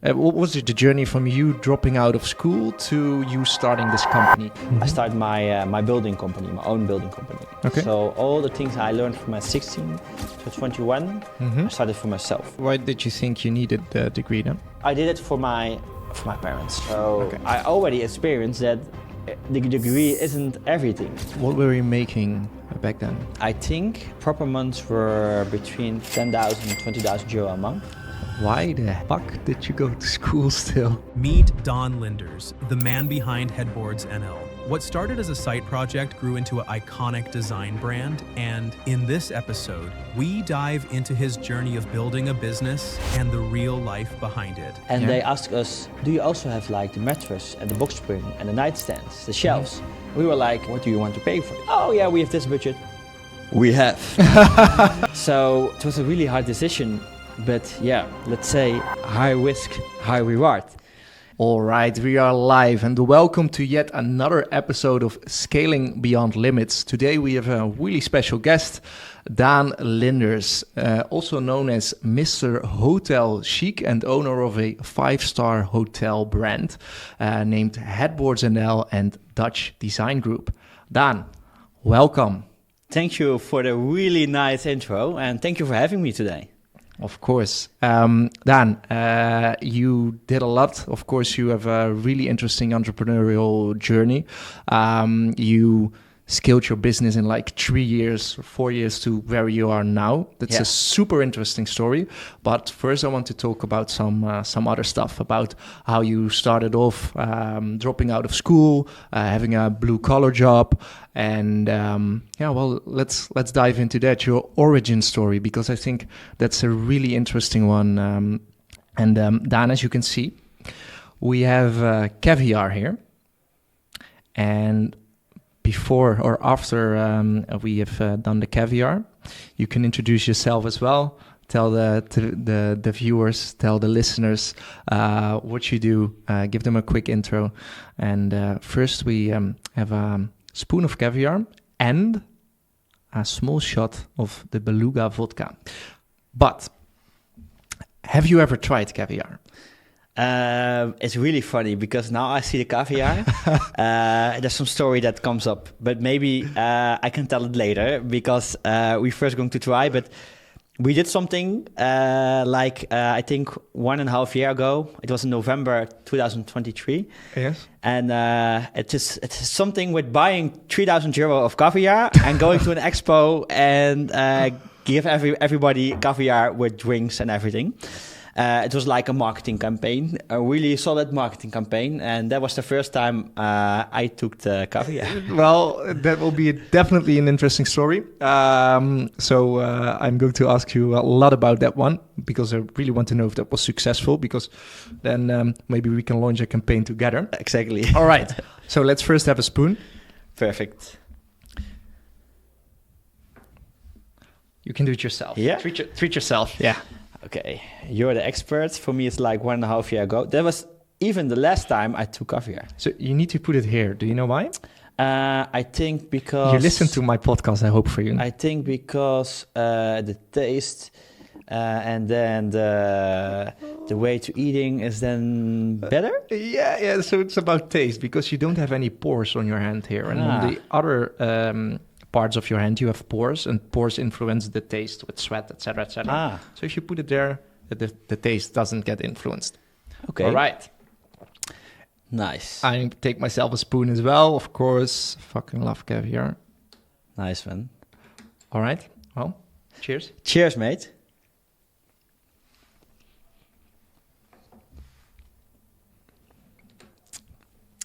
What was it, the journey from you dropping out of school to you starting this company? I started my building company, my own building company. Okay. So all the things I learned from my 16 to 21, I started for myself. Why did you think you needed the degree then? I did it for my parents. So Okay. I already experienced that the degree isn't everything. What were you making back then? I think proper months were between 10,000 and 20,000 euro a month. Why the fuck did you go to school still? Meet Daan Linders, the man behind Headboards NL. What started as a side project grew into an iconic design brand, and in this episode, we dive into his journey of building a business and the real life behind it. And they asked us, do you also have like the mattress and the box spring and the nightstands, the shelves? We were like, what do you want to pay for it? Oh yeah, we have this budget. We have. So it was a really hard decision, but yeah, let's say high risk, high reward. All right, we are live and welcome to yet another episode of Scaling Beyond Limits. Today we have a really special guest, Daan Linders, also known as Mr. Hotel Chique and owner of a 5-star hotel brand named Headboards NL and Dutch Design Group. Daan, welcome. Thank you for the really nice intro and thank you for having me today. Of course. Daan, you did a lot. Of course, you have a really interesting entrepreneurial journey. You scaled your business in like 3 years, 4 years to where you are now. That's a super interesting story. But first, I want to talk about some other stuff, about how you started off dropping out of school, having a blue-collar job. And let's dive into that, your origin story, because I think that's a really interesting one. Daan, as you can see, we have caviar here. And before or after we have done the caviar, you can introduce yourself as well. Tell the viewers, tell the listeners what you do. Give them a quick intro. And first we have a spoon of caviar and a small shot of the Beluga vodka. But have you ever tried caviar? It's really funny because now I see the caviar. There's some story that comes up, but maybe I can tell it later because we're first going to try. But we did something I think 1.5 years ago. It was in November 2023. Yes. And it's something with buying 3,000 euro of caviar and going to an expo and give everybody caviar with drinks and everything. It was like a marketing campaign, a really solid marketing campaign. And that was the first time I took the caviar. Well, that will be definitely an interesting story. So I'm going to ask you a lot about that one, because I really want to know if that was successful, because then maybe we can launch a campaign together. Exactly. All right. So let's first have a spoon. Perfect. You can do it yourself. Yeah. Treat yourself. Yeah. Okay, you're the expert. For me, it's like 1.5 years ago. That was even the last time I took caviar. So you need to put it here. Do you know why? I think because... You listen to my podcast, I hope, for you. I think because the taste and then the way to eating is then better? Yeah. So it's about taste, because you don't have any pores on your hand here. And on the other... parts of your hand, you have pores, and pores influence the taste with sweat, etc., etc. So if you put it there, the taste doesn't get influenced. Okay. All right. Nice. I take myself a spoon as well, of course. Fucking love caviar. Nice, man. All right. Well, cheers. Cheers, mate.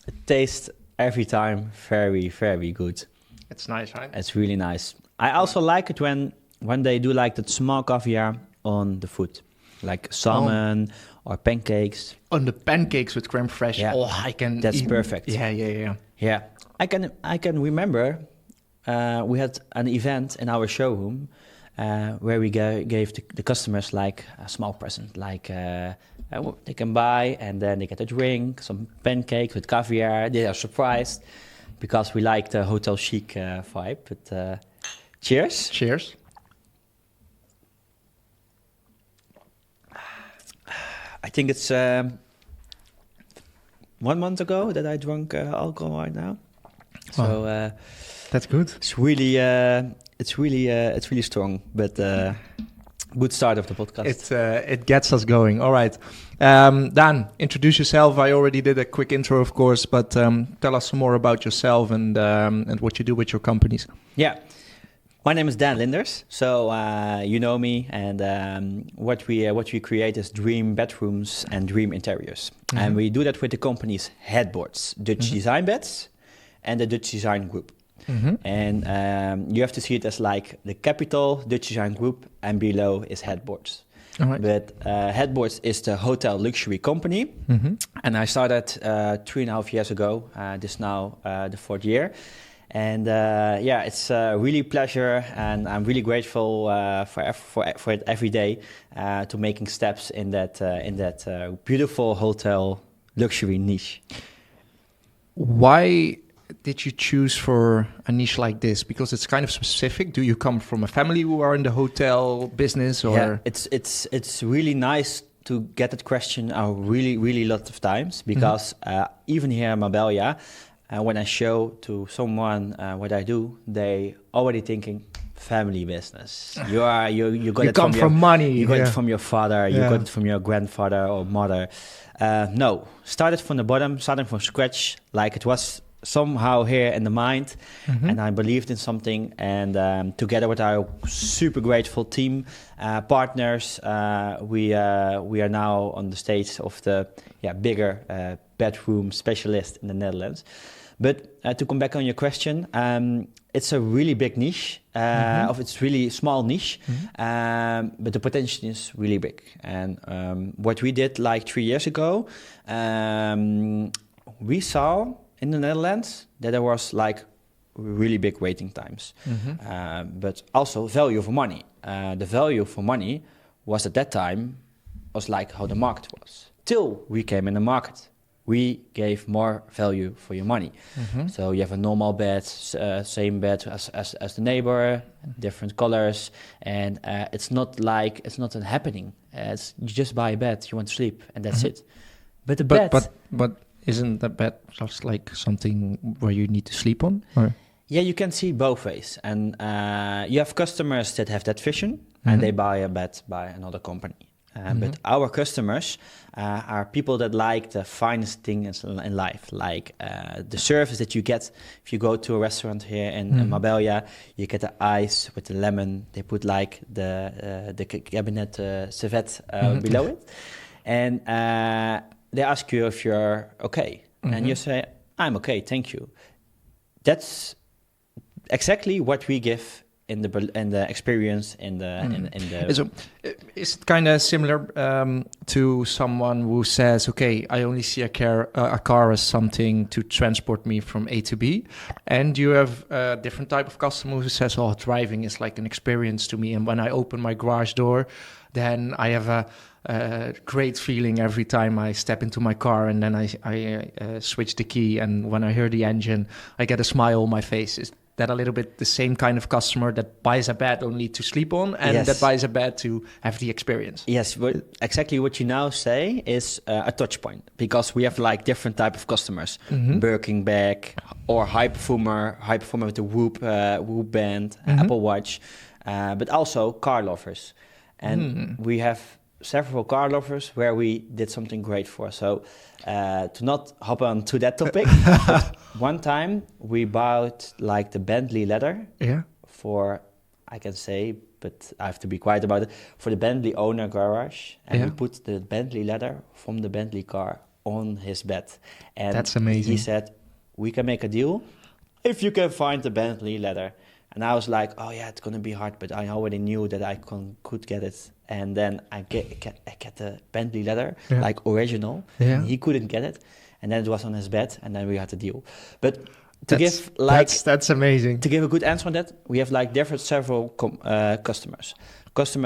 It tastes every time very, very good. It's nice, right? It's really nice. I also like it when they do like that small caviar on the food, like salmon or pancakes. On the pancakes with creme fraiche. Yeah. Oh, I can. That's perfect. Yeah. Yeah. I can remember we had an event in our showroom where we gave the customers like a small present, like they can buy and then they get a drink, some pancakes with caviar. They are surprised, because we like the Hotel Chique vibe. But cheers. Cheers. I think it's 1 month ago that I drank alcohol right now. So that's good. it's really strong, but good start of the podcast. It gets us going. All right, Dan, introduce yourself. I already did a quick intro, of course, but tell us some more about yourself and what you do with your companies. Yeah. My name is Daan Linders, so you know me, and what we create is dream bedrooms and dream interiors, and we do that with the companies Headboards, Dutch Design Beds, and the Dutch Design Group, and you have to see it as like the capital Dutch Design Group, and below is Headboards. All right. But Headboards is the hotel luxury company, and I started 3.5 years ago. This now the 4th year. And it's really pleasure, and I'm really grateful for it every day to making steps in that beautiful hotel luxury niche. Why did you choose for a niche like this? Because it's kind of specific. Do you come from a family who are in the hotel business, or? Yeah, it's really nice to get that question really lot of times, because even here in Marbella. When I show to someone what I do, they already thinking family business. You got it from money. You got it from your father. You got it from your grandfather or mother. No, started from the bottom, starting from scratch, like it was somehow here in the mind, and I believed in something. And together with our super grateful team, partners, we are now on the stage of the bigger bedroom specialist in the Netherlands. But to come back on your question, it's a really big niche, it's really small niche, but the potential is really big. And what we did like 3 years ago, we saw in the Netherlands that there was like really big waiting times, but also value for money. The value for money was at that time was like how the market was. Till we came in the market, we gave more value for your money. So you have a normal bed, same bed as the neighbor, different colors, and it's not a happening. You just buy a bed, you want to sleep, and that's it. But the bed, but isn't the bed just like something where you need to sleep on? Or? Yeah, you can see both ways, and you have customers that have that vision, and they buy a bed by another company. But our customers are people that like the finest things in life, like the service that you get if you go to a restaurant here in Marbella. You get the ice with the lemon. They put like the cabinet serviette below it, and they ask you if you're okay, and you say, "I'm okay, thank you." That's exactly what we give in the experience in the. So, is it kind of similar to someone who says, "Okay, I only see a car as something to transport me from A to B," and you have a different type of customer who says, "Oh, driving is like an experience to me, and when I open my garage door, then I have a great feeling every time I step into my car, and then I switch the key, and when I hear the engine, I get a smile on my face." Is that a little bit the same kind of customer that buys a bed only to sleep on, and that buys a bed to have the experience? Yes, exactly what you now say is a touch point, because we have like different type of customers, Birkin bag or high performer with the Whoop band, Apple Watch, but also car lovers. And we have several car lovers where we did something great for. So to not hop on to that topic, but one time we bought like the Bentley leather for, I can say, but I have to be quiet about it, for the Bentley owner garage. And we put the Bentley leather from the Bentley car on his bed. And that's amazing. He said, "We can make a deal if you can find the Bentley leather." And I was like, "Oh yeah, it's gonna be hard," but I already knew that I could get it. And then I get the Bentley leather, like original. Yeah. And he couldn't get it, and then it was on his bed, and then we had the deal. But that's amazing. To give a good answer on that, we have like several customers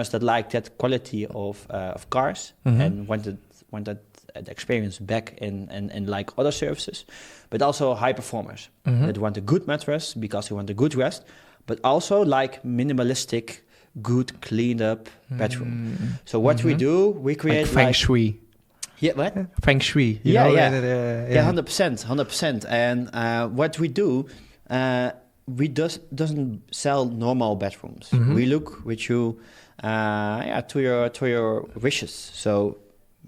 that like that quality of cars and want that experience back in like other services, but also high performers that want a good mattress because they want a good rest, but also like minimalistic, good cleaned up bedroom. So what we do, we create like feng shui. Yeah, what? Feng Shui. Yeah, know, yeah. yeah. 100%. And what we do, we doesn't sell normal bedrooms. Mhm. We look with you, to your wishes. So,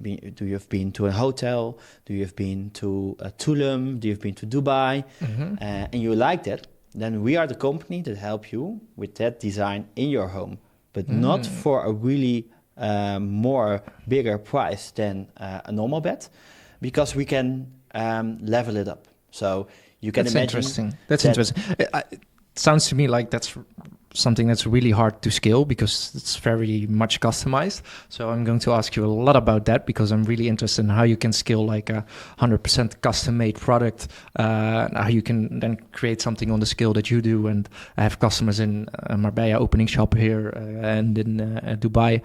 do you have been to a hotel? Do you have been to Tulum? Do you have been to Dubai? Mhm. And you like that? Then we are the company that help you with that design in your home, but not for a really more bigger price than a normal bed, because we can level it up. So you can That's imagine. interesting. That's interesting. It sounds to me like that's something that's really hard to scale because it's very much customized. So I'm going to ask you a lot about that because I'm really interested in how you can scale like a 100% custom-made product, how you can then create something on the scale that you do. And I have customers in Marbella opening shop here and in Dubai.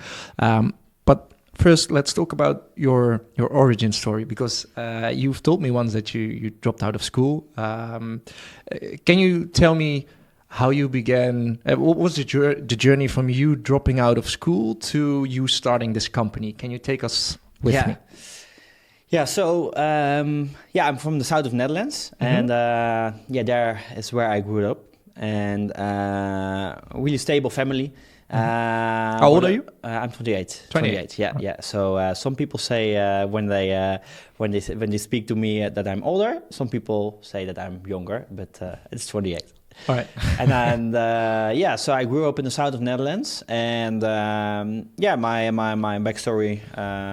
But first, let's talk about your origin story because you've told me once that you dropped out of school. Can you tell me how you began? What was the journey from you dropping out of school to you starting this company? Can you take us with me? Yeah, so I'm from the south of Netherlands, and there is where I grew up, and a really stable family. How old are you? I'm 28. 28. Yeah. So some people say when they speak to me that I'm older. Some people say that I'm younger, but it's 28. All right. So I grew up in the south of Netherlands, and my backstory,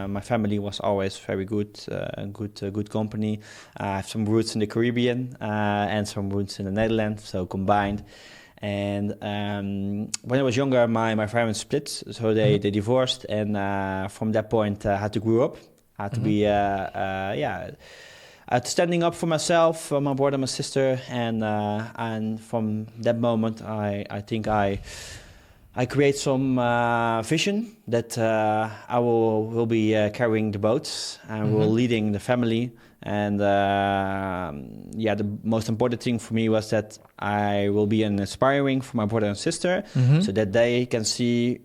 my family was always very good company. I have some roots in the Caribbean and some roots in the Netherlands, so combined. And when I was younger, my parents split, so they divorced, and from that point, I had to grow up. I had to be standing up for myself, for my brother, my sister, and from that moment, I think I create some vision that I will be carrying the boats and will leading the family. And the most important thing for me was that I will be an inspiring for my brother and sister, so that they can see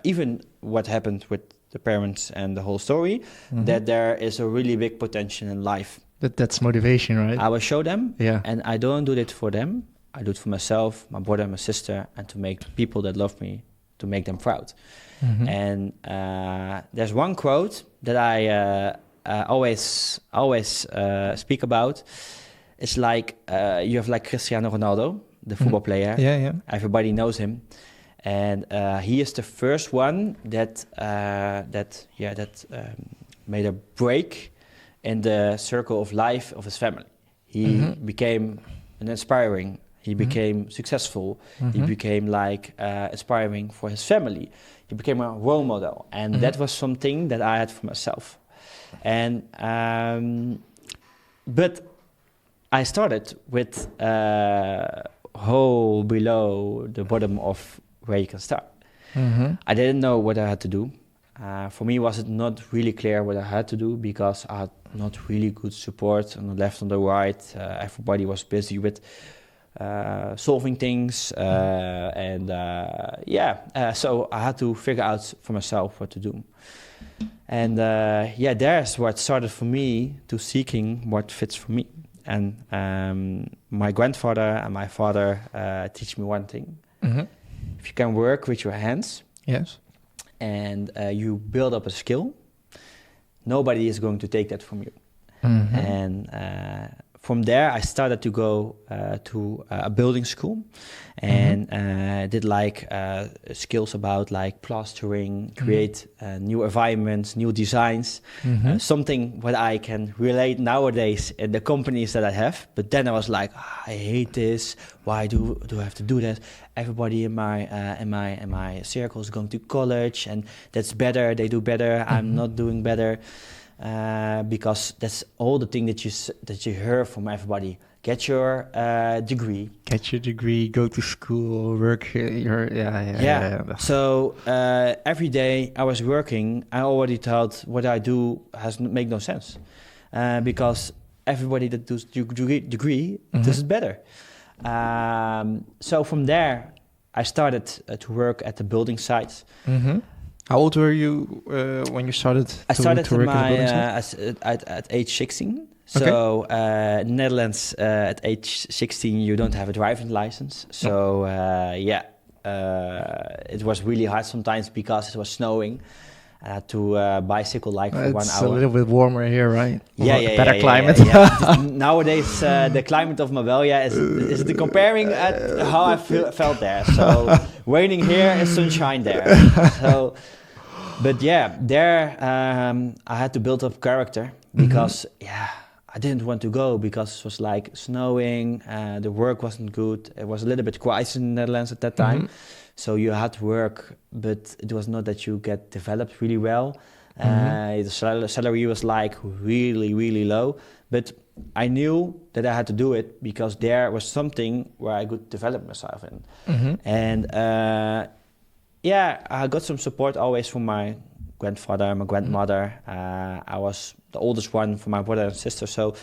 even what happened with the parents and the whole story, that there is a really big potential in life. That's motivation, right? I will show them, Yeah. and I don't do it for them. I do it for myself, my brother, my sister, and to make people that love me, to make them proud. And there's one quote that I always speak about. It's like you have like Cristiano Ronaldo, the football player. Yeah. Everybody knows him. And he is the first one that made a break in the circle of life of his family. He became an inspiring. He became successful. He became like inspiring for his family. He became a role model, and that was something that I had for myself. And but I started with hole below the bottom of where you can start. I didn't know what I had to do. For me, was it not really clear what I had to do because I had not really good support on the left and the right. Everybody was busy with solving things, so I had to figure out for myself what to do. And there's what started for me to seeking what fits for me. And my grandfather and my father teach me one thing. If you can work with your hands, yes, and you build up a skill, nobody is going to take that from you. And from there, I started to go to a building school and did like skills about like plastering, create new environments, new designs, something what I can relate nowadays in the companies that I have. But then I was like, I hate this. Why do I have to do that? Everybody in my circle is going to college, and that's better. They do better. I'm not doing better. Because that's all the thing that you hear from everybody. Get your degree. Get your degree. Go to school. Work. So every day I was working, I already thought what I do make no sense, because everybody that does degree does it better. So from there, I started to work at the building sites. How old were you when you started? I started to work at age 16. So Netherlands, at age 16, you don't have a driving license. So it was really hard sometimes because it was snowing. I had to bicycle for 1 hour. It's a little bit warmer here, right? Better climate. Nowadays, the climate of Marbella is the comparing at how I felt there. So raining here and sunshine there. So, but there I had to build up character because I didn't want to go because it was like snowing. The work wasn't good. It was a little bit crisis in the Netherlands at that time. So you had to work, but it was not that you get developed really well. The salary was like really, really low. But I knew that I had to do it because there was something where I could develop myself in. And I got some support always from my grandfather, my grandmother. I was the oldest one for my brother and sister. So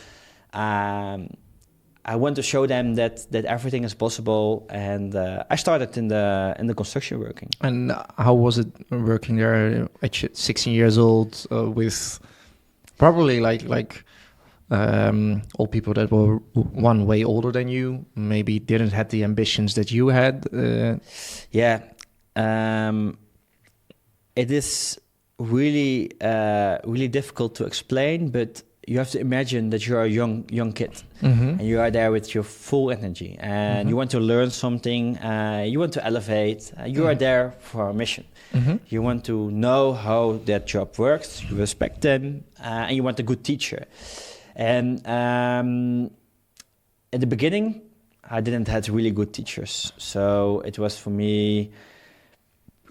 I want to show them that everything is possible, and I started in the construction working. And how was it working there at 16 years old with probably like old people that were one way older than you, maybe didn't have the ambitions that you had? It is really really difficult to explain, but you have to imagine that you're a young kid and you are there with your full energy and you want to learn something, you want to elevate, you are there for a mission. You want to know how that job works, you respect them, and you want a good teacher. And at the beginning, I didn't have really good teachers. So it was for me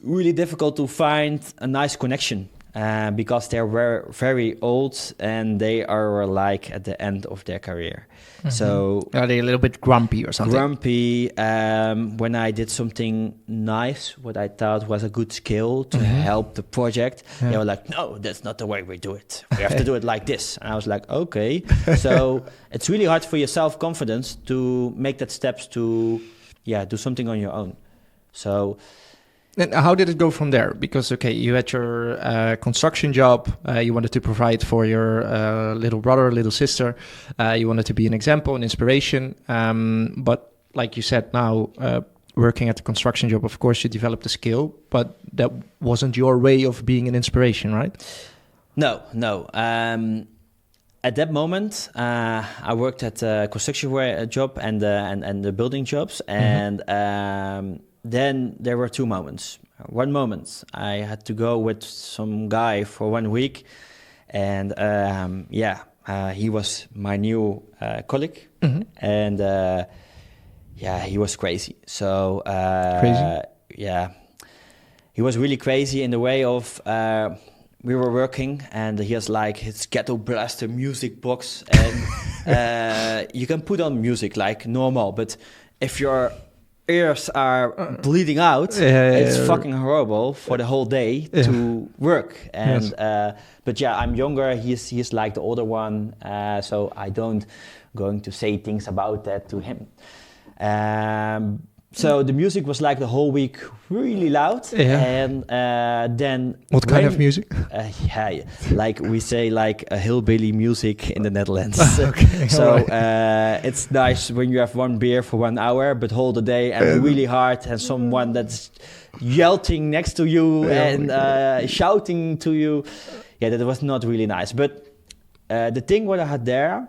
really difficult to find a nice connection. Because they were very old and they are like at the end of their career. So are they a little bit grumpy or something? Grumpy. When I did something nice, what I thought was a good skill to help the project, they were like, "No, that's not the way we do it. We have to do it like this." And I was like, "Okay." So it's really hard for your self-confidence to make that steps to, do something on your own. So. And how did it go from there? Because, you had your construction job. You wanted to provide for your little brother, little sister. You wanted to be an example, an inspiration. But like you said now, working at the construction job, of course, you developed a skill. But that wasn't your way of being an inspiration, right? No. At that moment, I worked at a construction job and the building jobs. And then there were two moments. One moment, I had to go with some guy for 1 week. And he was my new colleague. And he was crazy. So, crazy? Yeah. He was really crazy in the way of... we were working and he has like his ghetto blaster music box. And you can put on music like normal. But if your ears are bleeding out, it's fucking horrible for the whole day to work. And but I'm younger. He's like the older one, so I don't going to say things about that to him. So the music was like the whole week really loud. And then what kind of music? Like we say, like a hillbilly music in the Netherlands. It's nice when you have one beer for 1 hour, but hold the day and really hard, and someone that's yelling next to you and shouting to you. That was not really nice. But the thing what I had there,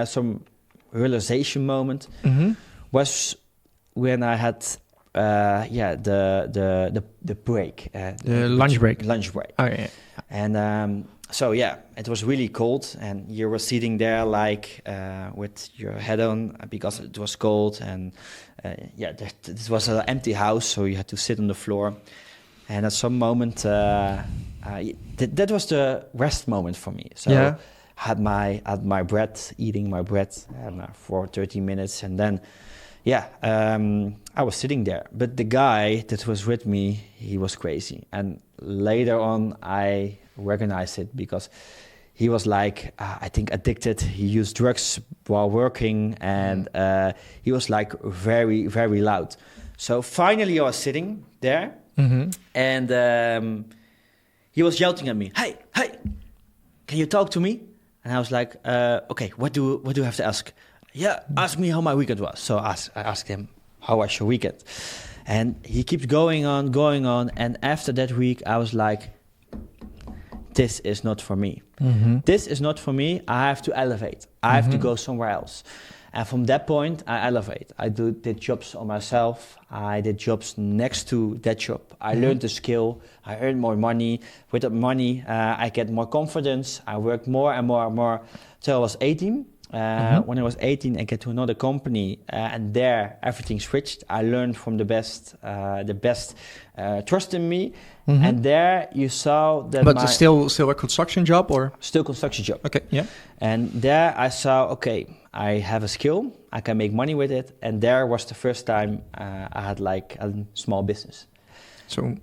some realization moment, was when I had the break, the lunch break. Oh, yeah. And it was really cold, and you were sitting there like with your head on because it was cold, and this was an empty house, so you had to sit on the floor. And at some moment, that was the rest moment for me. So had my bread, eating my bread for 30 minutes, and then. I was sitting there, but the guy that was with me, he was crazy. And later on, I recognized it because he was like, I think addicted. He used drugs while working, and he was like very, very loud. So finally, I was sitting there, and he was shouting at me, hey, can you talk to me? And I was like, okay, what do I have to ask? Yeah, ask me how my weekend was. So I asked him, how was your weekend? And he keeps going on. And after that week, I was like, this is not for me. This is not for me. I have to elevate. I have to go somewhere else. And from that point, I elevate. I did jobs on myself. I did jobs next to that job. I learned the skill. I earned more money. With that money, I get more confidence. I worked more and more till I was 18. When I was 18, I get to another company, and there everything switched. I learned from the best trust in me, and there you saw that. But still a construction job, or still construction job? Okay, yeah. And there I saw, okay, I have a skill, I can make money with it, and there was the first time I had like a small business. So,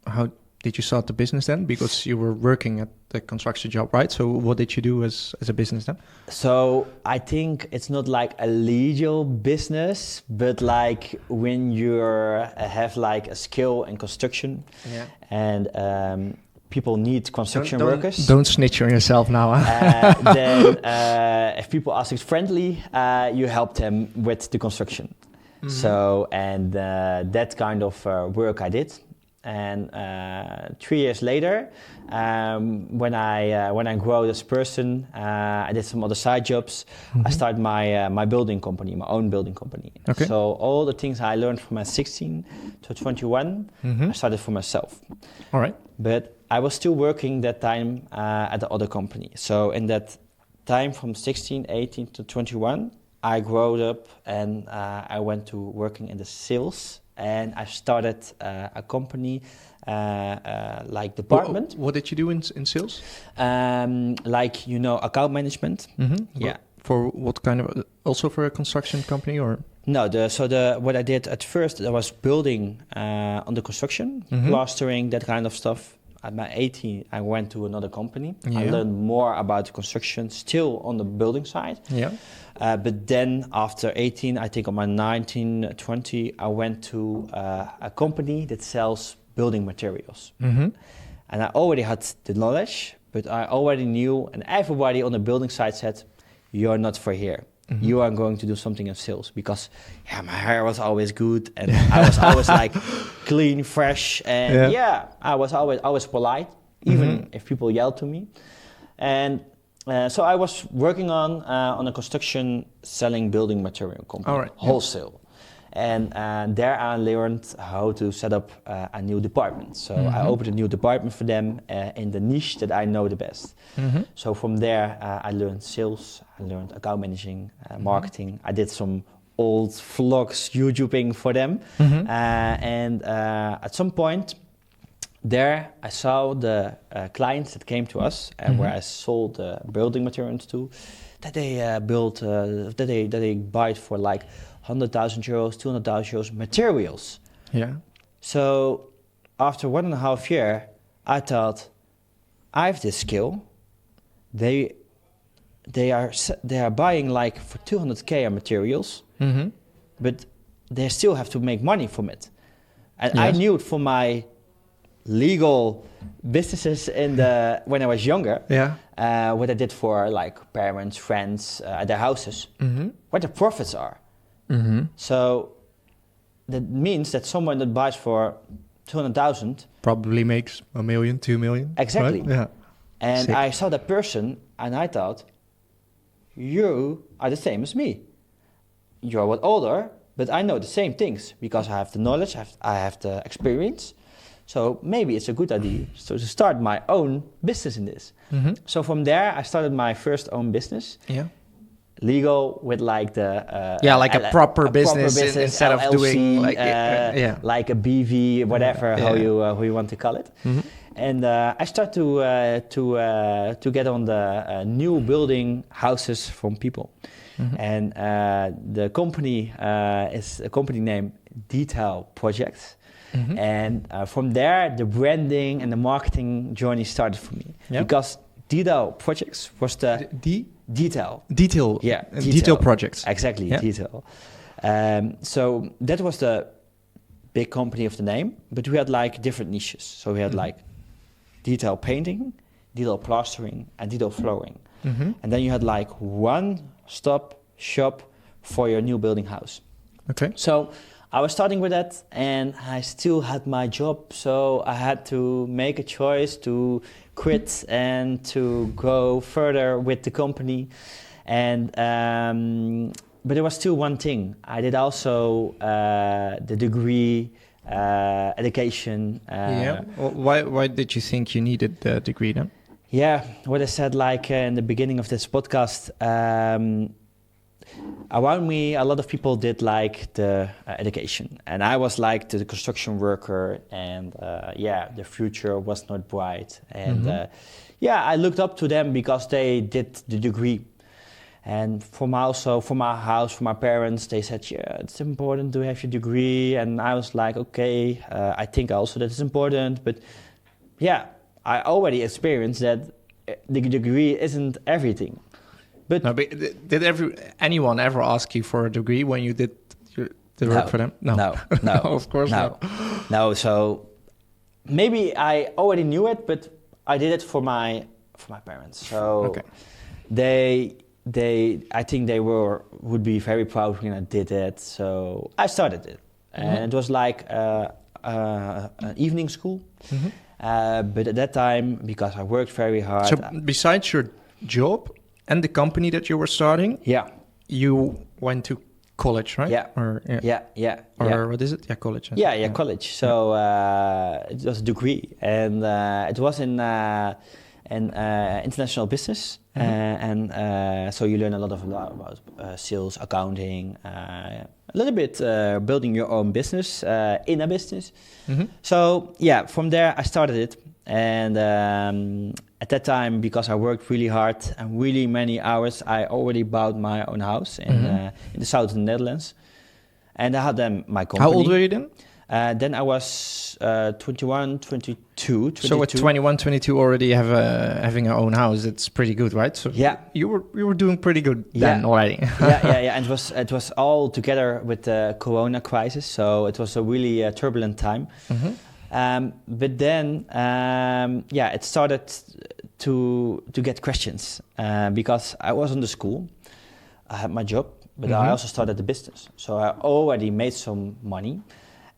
how did you start the business then? Because you were working at the construction job, right? So what did you do as a business then? So I think it's not like a legal business, but like when you have like a skill in construction, and people need construction workers. Don't snitch on yourself now. Huh? Then if people ask you friendly, you help them with the construction. So, and that kind of work I did. And 3 years later, when I grow as a person, I did some other side jobs. I started my building company, my own building company. Okay. So all the things I learned from my 16 to 21, I started for myself. All right. But I was still working that time at the other company. So in that time from 16, 18 to 21, I grew up and I went to working in the sales. And I started a company, like department. What did you do in sales? Like, account management. Yeah. For what kind of, also for a construction company or? No, what I did at first, I was building on the construction, plastering, that kind of stuff. At my 18, I went to another company. Yeah. I learned more about construction, still on the building side. Yeah. But then after 18, I think on my 19, 20, I went to a company that sells building materials. And I already had the knowledge, but I already knew, and everybody on the building side said, you're not for here. You are going to do something in sales, because my hair was always good and I was always like clean, fresh, and I was always polite, even if people yelled to me. And so I was working on a construction selling building material company, wholesale. And there I learned how to set up a new department. So I opened a new department for them in the niche that I know the best. So from there I learned sales, I learned account managing, marketing. I did some old vlogs, YouTubing for them. And at some point there I saw the clients that came to us and where I sold the building materials to, that they that they buy it for like 100,000 euros, 200,000 euros materials. Yeah. So after 1.5 years, I thought, I have this skill. They are buying like for 200k materials, but they still have to make money from it. And I knew it from my legal businesses when I was younger. What I did for like parents, friends at their houses, what the profits are. So that means that someone that buys for 200,000 probably makes 1 million, 2 million. Exactly. Right? Yeah. And I saw that person and I thought, you are the same as me. You're a lot older, but I know the same things because I have the knowledge, I have the experience. So maybe it's a good idea to start my own business in this. So from there, I started my first own business. Yeah. Legal with like the like a proper business instead LLC, of doing like like a BV, whatever how you want to call it. And I start to get on the new building houses from people. And the company is a company named Detail Projects. And from there, the branding and the marketing journey started for me. Because Detail Projects was the Detail. Yeah. Detail projects. Exactly, Detail. So that was the big company of the name, but we had like different niches. So we had like detail painting, detail plastering, and detail flooring. Mm-hmm. And then you had like one-stop shop for your new building house. Okay. So I was starting with that, and I still had my job, so I had to make a choice to quit and to go further with the company. And but there was still one thing. I did also the degree, education. Why did you think you needed the degree then? Yeah, what I said like in the beginning of this podcast. Around me, a lot of people did like the education, and I was like the construction worker, and the future was not bright. And I looked up to them because they did the degree. And for my house, for my parents, they said, yeah, it's important to have your degree. And I was like, okay, I think also that it's important. But yeah, I already experienced that the degree isn't everything. But did anyone ever ask you for a degree when you did the work for them? No, Of course not. No, so maybe I already knew it, but I did it for my parents. So I think they would be very proud when I did it. So I started it, and it was like an evening school. But at that time, because I worked very hard. So besides your job and the company that you were starting, you went to college, right? Yeah. Or what is it? Yeah, college. College. So it was a degree, and it was in international business, and so you learn a lot about sales, accounting, a little bit building your own business in a business. So from there I started it, and at that time, because I worked really hard and really many hours, I already bought my own house in the south of the Netherlands, and I had then my company. How old were you then? Then I was 21, 22. So at 21, 22 already having our own house. It's pretty good, right? So you were doing pretty good then already. And it was all together with the Corona crisis, so it was a really turbulent time. But then it started to get questions because I was in the school, I had my job, but I also started the business. So I already made some money,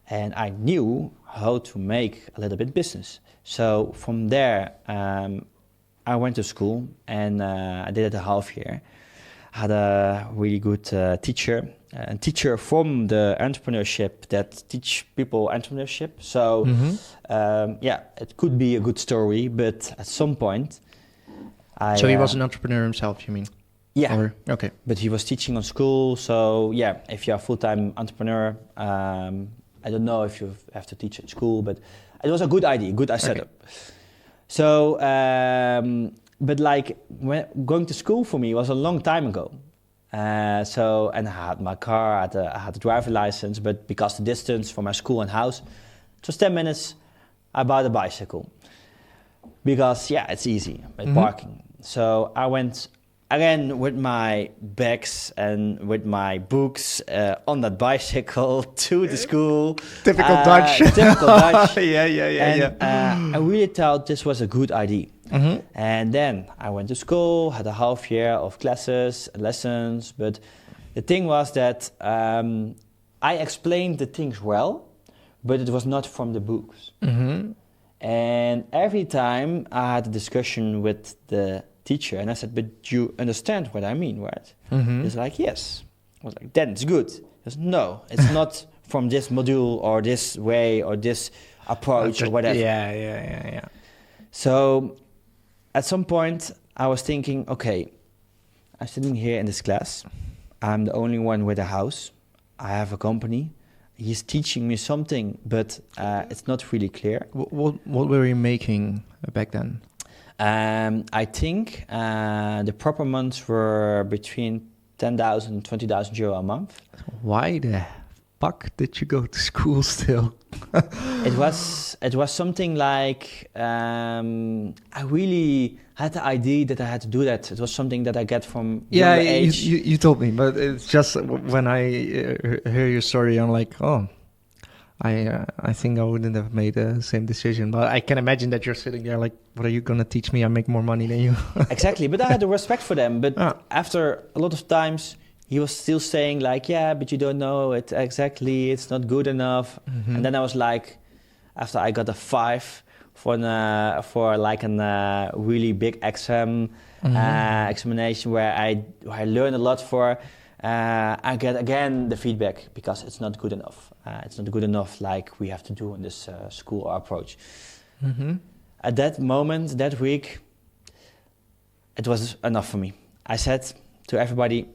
and I knew how to make a little bit business. So from there, I went to school, and I did it a half year. I had a really good teacher from the entrepreneurship that teach people entrepreneurship. So it could be a good story, but at some point, So he was an entrepreneur himself, you mean? Yeah. Okay. But he was teaching on school, so if you're a full-time entrepreneur, I don't know if you have to teach at school, but it was a good idea, good setup. So, but like going to school for me was a long time ago. And I had my car, I had a driver license, but because the distance from my school and house, it was 10 minutes, I bought a bicycle. Because it's easy with parking. So I went again with my bags and with my books on that bicycle to the school. Typical Dutch. Typical Dutch. And I really thought this was a good idea. And then I went to school, had a half year of classes, lessons. But the thing was that I explained the things well, but it was not from the books. And every time I had a discussion with the teacher, and I said, but you understand what I mean, right? He's like, yes. I was like, then it's good. He goes, no, it's not from this module or this way or this approach or whatever. Yeah. So at some point I was thinking, okay, I'm sitting here in this class. I'm the only one with a house. I have a company. He's teaching me something, but it's not really clear. What were you making back then? I think the proper months were between 10,000 and 20,000 euro a month. Why the fuck did you go to school still? It was something like I really had the idea that I had to do that. It was something that I get from younger age. You told me, but it's just when I hear your story, I'm like, oh, I think I wouldn't have made the same decision. But I can imagine that you're sitting there like, what are you going to teach me? I make more money than you. Exactly. But I had the respect for them. But after a lot of times, he was still saying like, yeah, but you don't know it exactly. It's not good enough. And then I was like, after I got a 5 for like a really big examination where I learned a lot for, I get again the feedback because it's not good enough. It's not good enough like we have to do in this school or approach. At that moment, that week, it was enough for me. I said to everybody,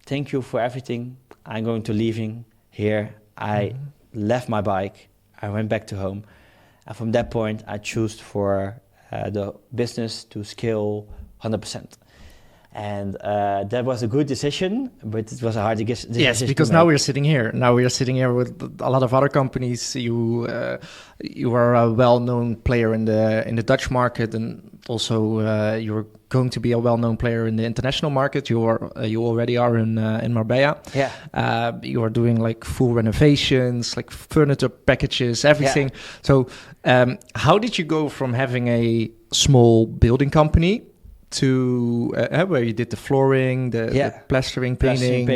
thank you for everything. I'm going to leaving here. I left my bike. I went back to home. And from that point, I chose for the business to scale 100%. And that was a good decision, but it was a hard decision. Yes, because now we're sitting here. Now we are sitting here with a lot of other companies. You are a well-known player in the Dutch market, and also you're going to be a well-known player in the international market. You already are in Marbella. Yeah. You are doing like full renovations, like furniture packages, everything. Yeah. So how did you go from having a small building company to where you did the flooring, the plastering, painting?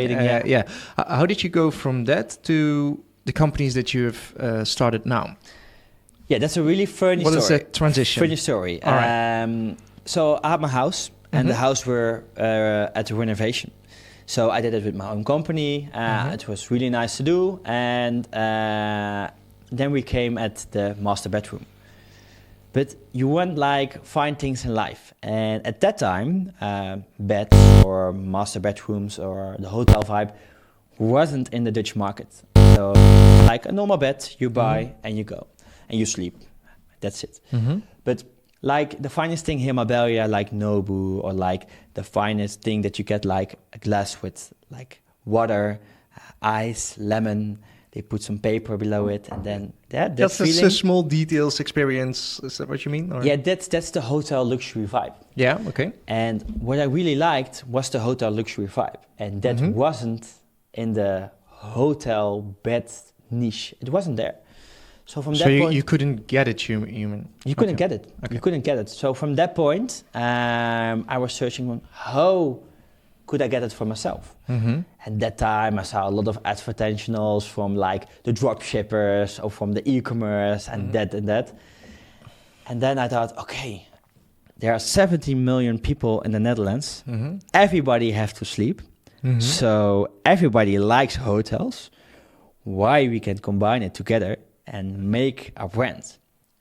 How did you go from that to the companies that you have started now? Yeah, that's a really funny story. What is that transition? Funny story. All right. So I had my house, and the house were at the renovation. So I did it with my own company. It was really nice to do. And then we came at the master bedroom. But you want like find things in life, and at that time, beds or master bedrooms or the hotel vibe wasn't in the Dutch market. So like a normal bed, you buy and you go and you sleep. That's it. But like the finest thing here in Marbella, like Nobu, or like the finest thing that you get, like a glass with like water, ice, lemon. They put some paper below it, and then that's a small details experience. Is that what you mean? Or? Yeah, that's the hotel luxury vibe. Yeah, okay. And what I really liked was the hotel luxury vibe, and that wasn't in the hotel bed niche. It wasn't there. So from that point, you couldn't get it. You mean you couldn't get it. Okay. You couldn't get it. So from that point, I was searching on how could I get it for myself? At that time, I saw a lot of advertisements from like the drop shippers or from the e-commerce and that and that. And then I thought, okay, there are 70 million people in the Netherlands. Everybody has to sleep. So everybody likes hotels. Why we can combine it together and make a brand?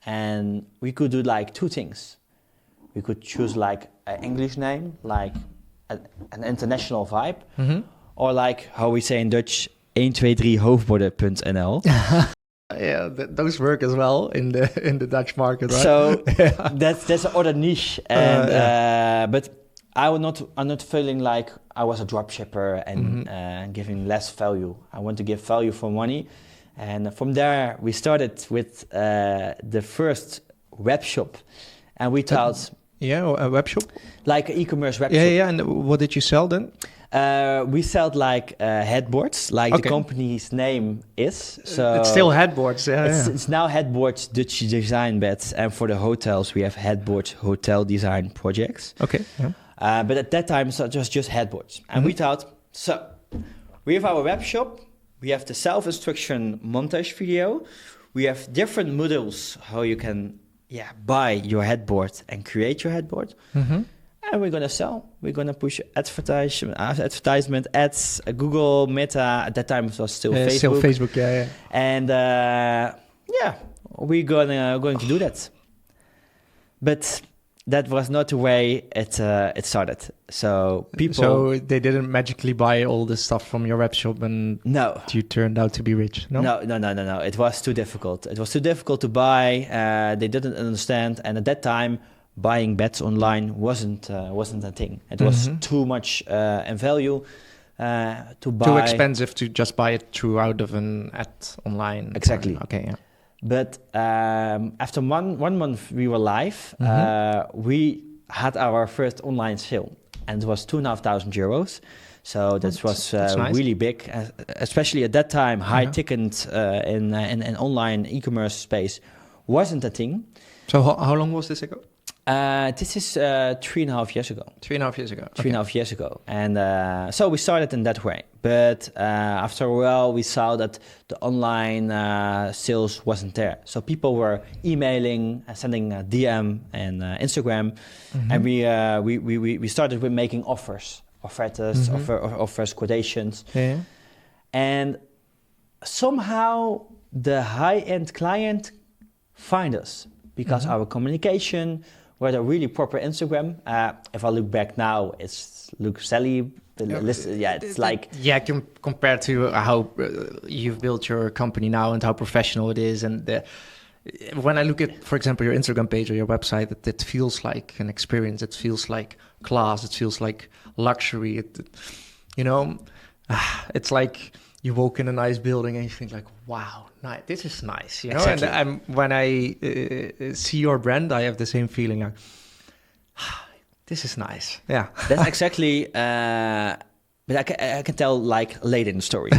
And we could do like 2 things. We could choose like an English name, like an international vibe, or like how we say in Dutch, 123hoofdborden.nl. Yeah, those work as well in the Dutch market, right? So that's another niche, and but I'm not feeling like I was a drop shipper and giving less value. I want to give value for money, and from there we started with the first web shop, and we thought. A web shop? Like an e-commerce web shop. Yeah. And what did you sell then? We sell like headboards, like the company's name is. So it's still headboards, It's now Headboards Dutch design beds, and for the hotels we have Headboards hotel design projects. Okay. Yeah. But at that time it was just headboards, and we thought, so we have our web shop, we have the self-instruction montage video, we have different models how you can buy your headboard and create your headboard. And we're gonna sell. We're gonna push advertisement ads, Google, Meta. At that time it was still Facebook. Still Facebook, yeah. And we're going to do that. But that was not the way it started. So people. So they didn't magically buy all the stuff from your web shop, and no, you turned out to be rich. No. It was too difficult. It was too difficult to buy. They didn't understand, and at that time, buying beds online wasn't a thing. It was too much in value to buy. Too expensive to just buy it throughout of an ad online. Exactly. Okay. Yeah. But after one month we were live, we had our first online sale. and it was €2,500. So that was that's nice. really big, especially at that time. High ticket in online e-commerce space wasn't a thing. So how long was this ago? This is 3.5 years ago. 3.5 years ago. 3.5 years ago. And so we started in that way. But after a while, we saw that the online sales wasn't there. So people were emailing, sending a DM and Instagram. And we started with making offers, offers, quotations. Yeah. And somehow the high-end client find us because our communication, we had a really proper Instagram. If I look back now, it looks silly. It's like... Yeah, compared to how you've built your company now and how professional it is. And when I look at, for example, your Instagram page or your website, it feels like an experience. It feels like class. It feels like luxury. It's like you walk in a nice building and you think like, wow, nice, this is nice, Exactly. And when I see your brand, I have the same feeling like, this is nice. Yeah, that's exactly. But I can tell like later in the story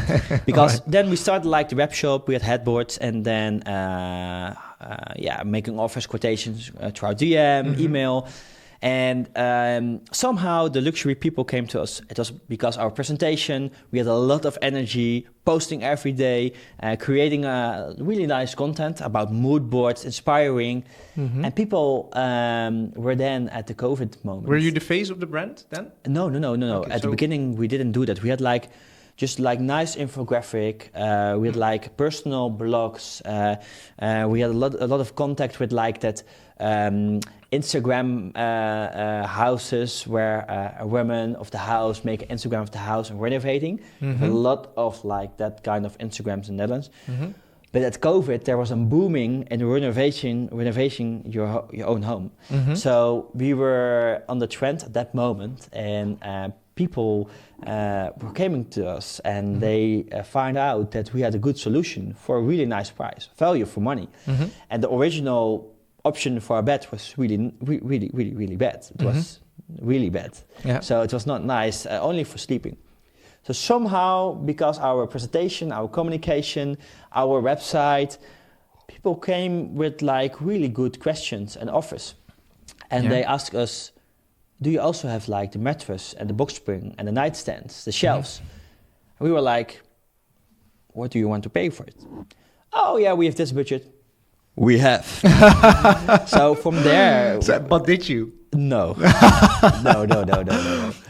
because then we started like the web shop. We had Headboards, and then making offers, quotations through our DM, email. And somehow the luxury people came to us. It was because our presentation, we had a lot of energy, posting every day, creating really nice content about mood boards, inspiring. And people were then at the COVID moment. Were you the face of the brand then? No. Okay, At the beginning, we didn't do that. We had just nice infographic. We had personal blogs. We had a lot of contact with that Instagram houses where women of the house make an Instagram of the house and renovating. A lot of that kind of Instagrams in the Netherlands. But at COVID, there was a booming in renovation your own home. So we were on the trend at that moment, and people were coming to us, and they find out that we had a good solution for a really nice price, value for money. And the original option for a bed was really bad. It was really bad. Yeah. So it was not nice, only for sleeping. So somehow, because our presentation, our communication, our website, people came with really good questions and offers. And they asked us, do you also have the mattress and the box spring and the nightstands, the shelves? And we were like, what do you want to pay for it? Oh yeah, we have this budget. We have. So from there... But did you? No. No.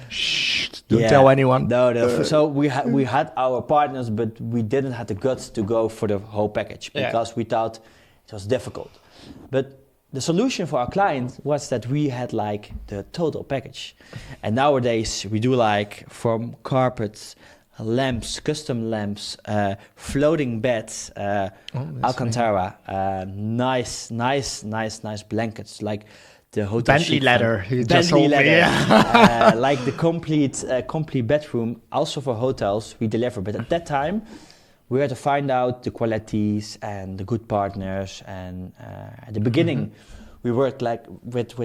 Shh, don't tell anyone. No. So we had our partners, but we didn't have the guts to go for the whole package because we thought it was difficult. But the solution for our client was that we had the total package. And nowadays we do from carpets, lamps, custom lamps, floating beds, Alcantara, nice blankets, the hotel Bentley leather. Bentley leather, the complete bedroom. Also for hotels, we deliver. But at that time, we had to find out the qualities and the good partners. And at the beginning, we worked with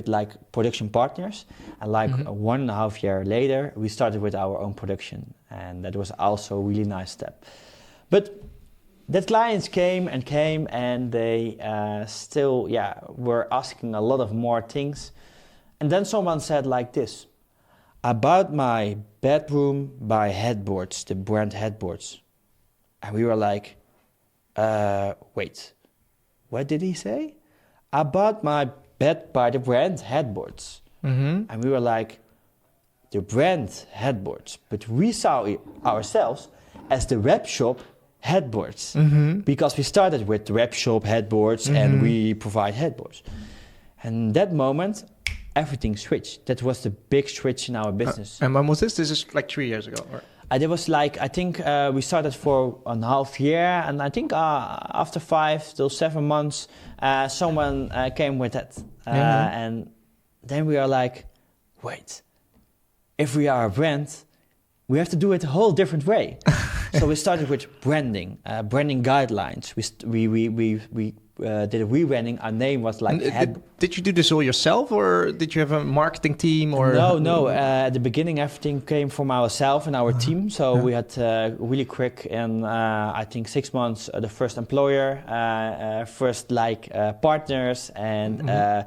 production partners, and 1.5 year later, we started with our own production, and that was also a really nice step. But that clients came, and they still were asking a lot of more things, and then someone said this: I bought my bedroom by Headboards, the brand Headboards, and we were like, wait, what did he say? I bought my bed by the brand Headboards. And we were like, the brand Headboards. But we saw ourselves as the web shop Headboards. Because we started with the web shop Headboards and we provide headboards. And that moment, everything switched. That was the big switch in our business. And when was this? This is 3 years ago? Or? It was I think we started for 1.5 year, and I think after 5 till 7 months, someone came with it. And then we are like, wait, if we are a brand, we have to do it a whole different way. So we started with branding guidelines. We did a rebranding. Our name was like Did you do this all yourself, or did you have a marketing team? Or No. At the beginning, everything came from ourselves and our team. So we had really quick, and I think 6 months, the first employer, first partners, and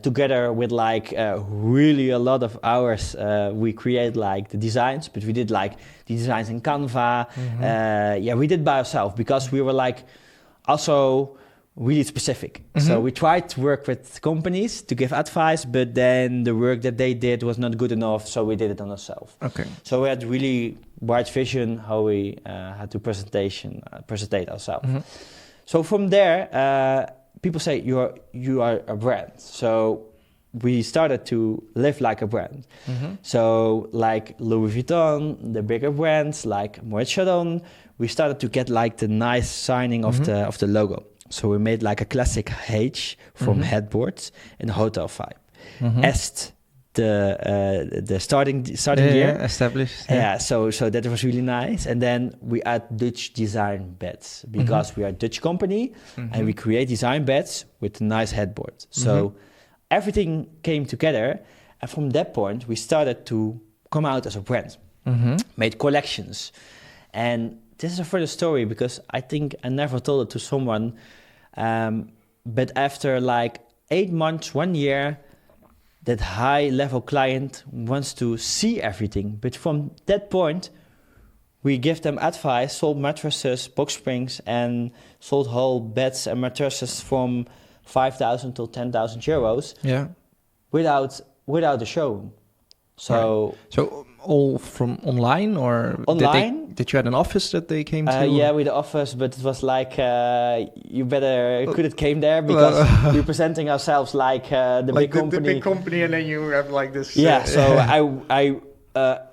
together with really a lot of hours, we create the designs. But we did the designs in Canva. We did by ourselves because we were also really specific. So we tried to work with companies to give advice, but then the work that they did was not good enough, so we did it on ourselves. Okay. So we had really wide vision how we had to presentate ourselves. So from there, people say you are a brand. So we started to live like a brand. So like Louis Vuitton, the bigger brands like Moet Chandon, we started to get the nice signing of the logo. So we made a classic H from Headboards in the hotel vibe. Est the starting year. Established. So that was really nice. And then we add Dutch design beds because we are a Dutch company and we create design beds with nice headboards. So everything came together. And from that point, we started to come out as a brand, made collections. And this is a further story because I think I never told it to someone. But after 8 months, 1 year, that high-level client wants to see everything. But from that point, we give them advice, sold mattresses, box springs, and sold whole beds and mattresses from 5,000 to 10,000 euros. Yeah. Without a showroom. So. Right. So all from online, or online? Did you have an office that they came to? Yeah, with the office, but it was you better couldn't came there because we're presenting ourselves the big company. The big company, and then you have this. Yeah, so I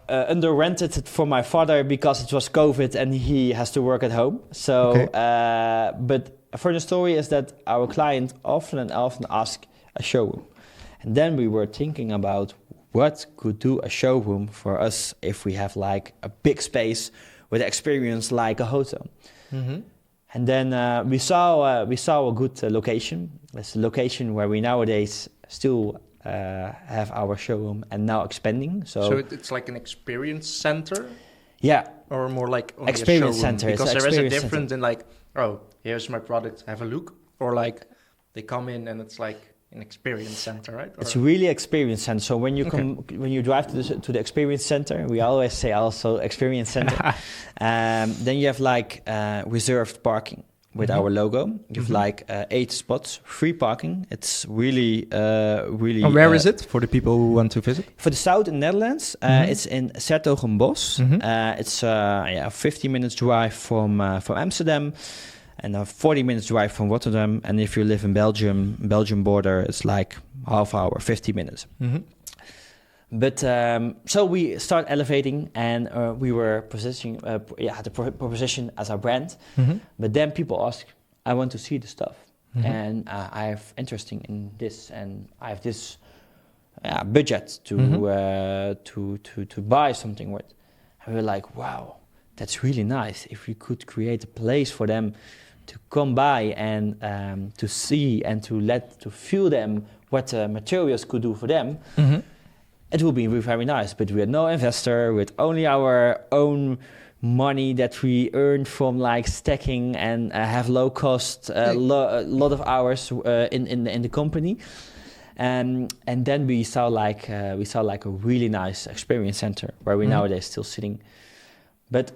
under rented it for my father because it was COVID and he has to work at home. So, but further story is that our client often ask a showroom, and then we were thinking about what could do a showroom for us if we have a big space with experience like a hotel. And then we saw a good location. It's a location where we nowadays still have our showroom and now expanding. So it's like an experience center? Yeah. Or more like only experience a showroom? center. Because there is a difference in here's my product, have a look. Or they come in and it's an experience center, right? It's really experience center. So when you drive to the experience center, we always say also experience center. Then you have reserved parking with our logo. You have 8 spots, free parking. It's really. And where is it for the people who want to visit? For the south in Netherlands, it's in 's-Hertogenbosch. It's a 50 minutes drive from Amsterdam. And a 40 minutes drive from Rotterdam. And if you live in Belgium border, it's half hour, 50 minutes. But so we start elevating, and we were positioning, had the proposition as our brand. But then people ask, I want to see the stuff, and I have interest in this, and I have this budget to buy something with. And we're like, wow, that's really nice. If we could create a place for them to come by and to see and to feel them what materials could do for them, it will be very nice. But we had no investor, with only our own money that we earned from stacking and have low cost, a lot of hours in the company. And then we saw a really nice experience center where we nowadays still sitting. But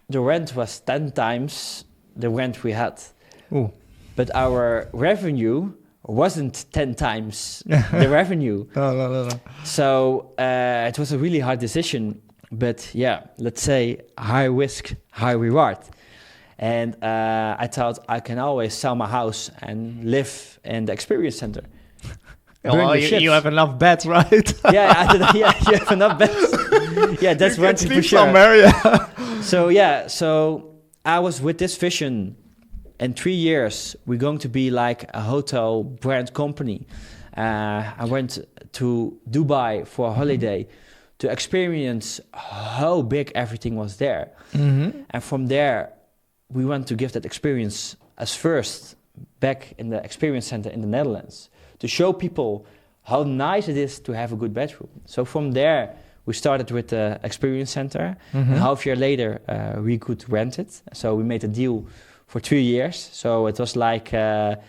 the rent was 10 times the rent we had. Ooh. But our revenue wasn't 10 times the revenue. No. So it was a really hard decision. But yeah, let's say high risk, high reward. And I thought I can always sell my house and live in the experience center. Well, you have enough beds, right? You have enough beds. Yeah, that's one thing for sure. Somewhere, So I was with this vision. In 3 years, we're going to be like a hotel brand company. I went to Dubai for a holiday to experience how big everything was there. And from there, we want to give that experience as first back in the experience center in the Netherlands to show people how nice it is to have a good bedroom. So from there, we started with the experience center, and half a year later, we could rent it. So we made a deal for 3 years. So it was like, a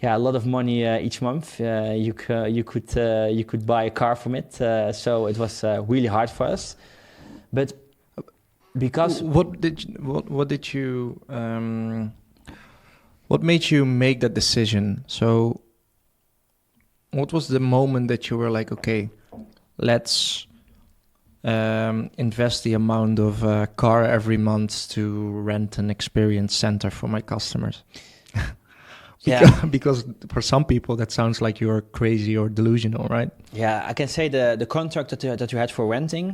lot of money each month. You could buy a car from it. So it was really hard for us. But because what made you make that decision? So what was the moment that you were like, okay, let's invest the amount of car every month to rent an experience center for my customers? Because for some people that sounds like you're crazy or delusional, right? Yeah, I can say the contract that you had for renting,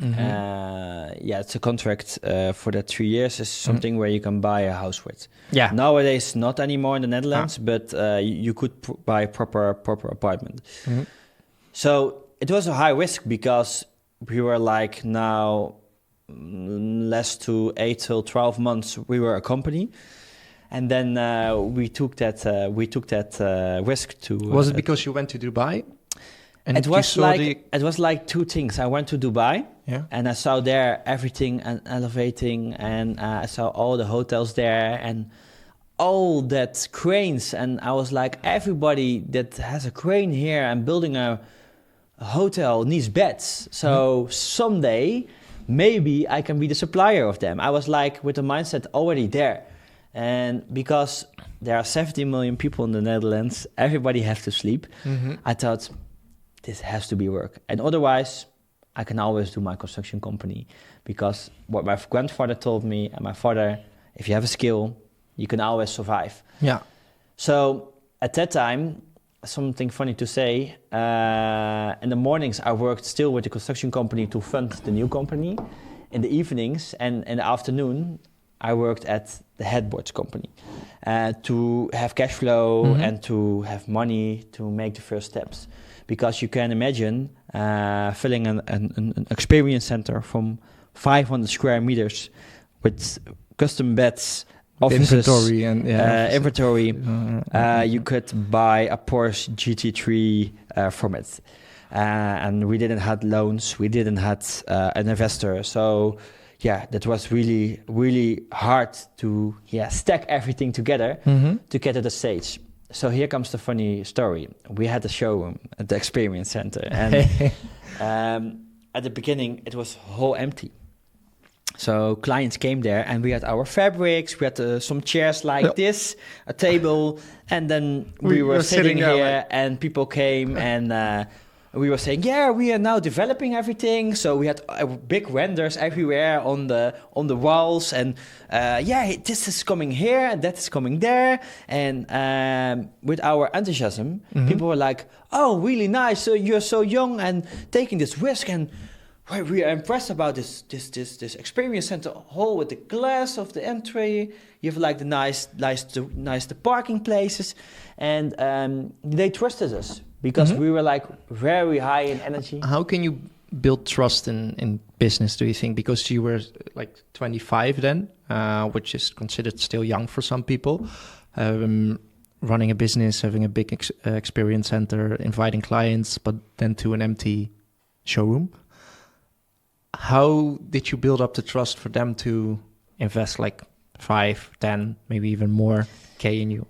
it's a contract for that 3 years is something where you can buy a house with. Yeah. Nowadays, not anymore in the Netherlands, but you could buy a proper apartment. So it was a high risk because we were like now less to 8 till 12 months we were a company. And then we took that risk to. Was it because you went to Dubai? And it was like two things. I went to Dubai, and I saw there everything and elevating, and I saw all the hotels there and all that cranes, and I was like, everybody that has a crane here and building a hotel needs beds. So someday maybe I can be the supplier of them. I was like with the mindset already there. And because there are 70 million people in the Netherlands, everybody has to sleep. I thought, this has to be work. And otherwise, I can always do my construction company. Because what my grandfather told me, and my father, if you have a skill, you can always survive. Yeah. So at that time, something funny to say, in the mornings, I worked still with the construction company to fund the new company. In the evenings and in the afternoon, I worked at the Headboards company to have cash flow and to have money to make the first steps. Because you can imagine filling an experience center from 500 square meters with custom beds, offices, inventory, and inventory. You could buy a Porsche GT3 from it. And we didn't have loans, we didn't have an investor. So that was really, really hard to stack everything together to get to the stage. So here comes the funny story. We had a showroom at the experience center, and at the beginning it was whole empty. So clients came there, and we had our fabrics, we had some chairs like this, a table, and then we were sitting here, and people came and. We were saying, we are now developing everything. So we had big renders everywhere on the walls, and this is coming here and that is coming there. And with our enthusiasm, people were like, "Oh, really nice! So you're so young and taking this risk, and we are impressed about this experience center hall with the glass of the entry. You have like the nice the parking places, and they trusted us." Because we were like very high in energy. How can you build trust in business, do you think? Because you were like 25 then, which is considered still young for some people. Running a business, having a big experience center, inviting clients, but then to an empty showroom. How did you build up the trust for them to invest like 5, 10, maybe even more K in you?